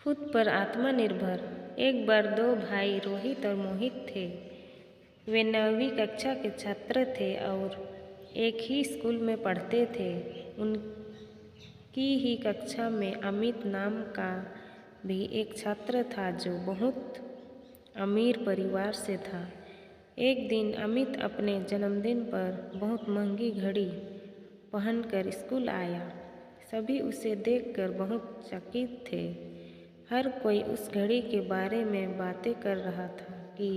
खुद पर आत्मनिर्भर। एक बार दो भाई रोहित और मोहित थे। वे 9वीं कक्षा के छात्र थे और एक ही स्कूल में पढ़ते थे। उनकी ही कक्षा में अमित नाम का भी एक छात्र था जो बहुत अमीर परिवार से था। एक दिन अमित अपने जन्मदिन पर बहुत महंगी घड़ी पहनकर स्कूल आया। सभी उसे देखकर बहुत चकित थे। हर कोई उस घड़ी के बारे में बातें कर रहा था कि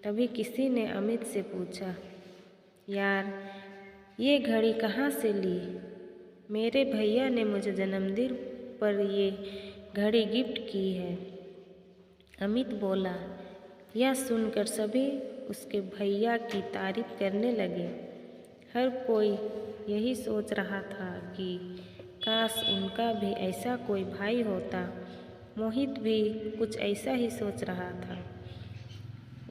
तभी किसी ने अमित से पूछा, यार ये घड़ी कहाँ से ली? मेरे भैया ने मुझे जन्मदिन पर ये घड़ी गिफ्ट की है। अमित बोला। यह सुनकर सभी उसके भैया की तारीफ करने लगे। हर कोई यही सोच रहा था कि काश उनका भी ऐसा कोई भाई होता। मोहित भी कुछ ऐसा ही सोच रहा था।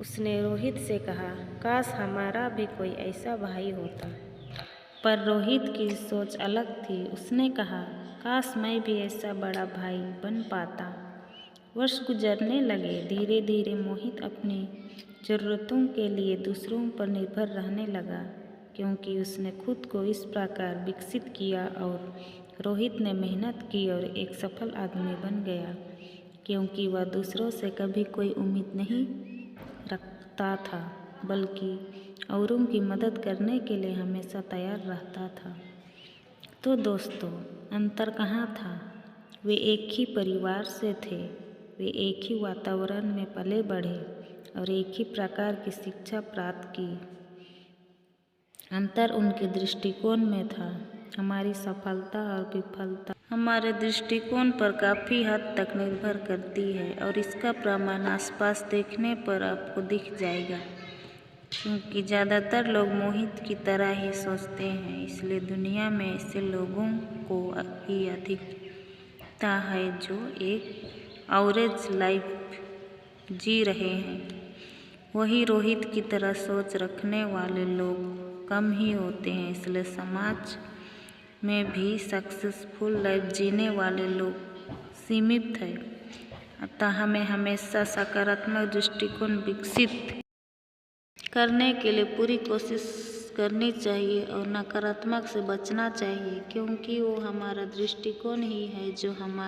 उसने रोहित से कहा, काश हमारा भी कोई ऐसा भाई होता। पर रोहित की सोच अलग थी। उसने कहा, काश मैं भी ऐसा बड़ा भाई बन पाता। वर्ष गुजरने लगे। धीरे धीरे मोहित अपनी ज़रूरतों के लिए दूसरों पर निर्भर रहने लगा, क्योंकि उसने खुद को इस प्रकार विकसित किया। और रोहित ने मेहनत की और एक सफल आदमी बन गया, क्योंकि वह दूसरों से कभी कोई उम्मीद नहीं रखता था, बल्कि औरों की मदद करने के लिए हमेशा तैयार रहता था। तो दोस्तों, अंतर कहाँ था? वे एक ही परिवार से थे, वे एक ही वातावरण में पले बढ़े और एक ही प्रकार की शिक्षा प्राप्त की। अंतर उनके दृष्टिकोण में था। हमारी सफलता और विफलता हमारे दृष्टिकोण पर काफ़ी हद तक निर्भर करती है, और इसका प्रमाण आसपास देखने पर आपको दिख जाएगा। क्योंकि ज़्यादातर लोग मोहित की तरह ही सोचते हैं, इसलिए दुनिया में ऐसे लोगों को ही अधिकता है जो एक एवरेज लाइफ जी रहे हैं। वही रोहित की तरह सोच रखने वाले लोग कम ही होते हैं, इसलिए समाज में भी सक्सेसफुल लाइफ जीने वाले लोग सीमित हैं। अतः हमें हमेशा सकारात्मक दृष्टिकोण विकसित करने के लिए पूरी कोशिश करनी चाहिए और नकारात्मक से बचना चाहिए, क्योंकि वो हमारा दृष्टिकोण ही है जो हमारा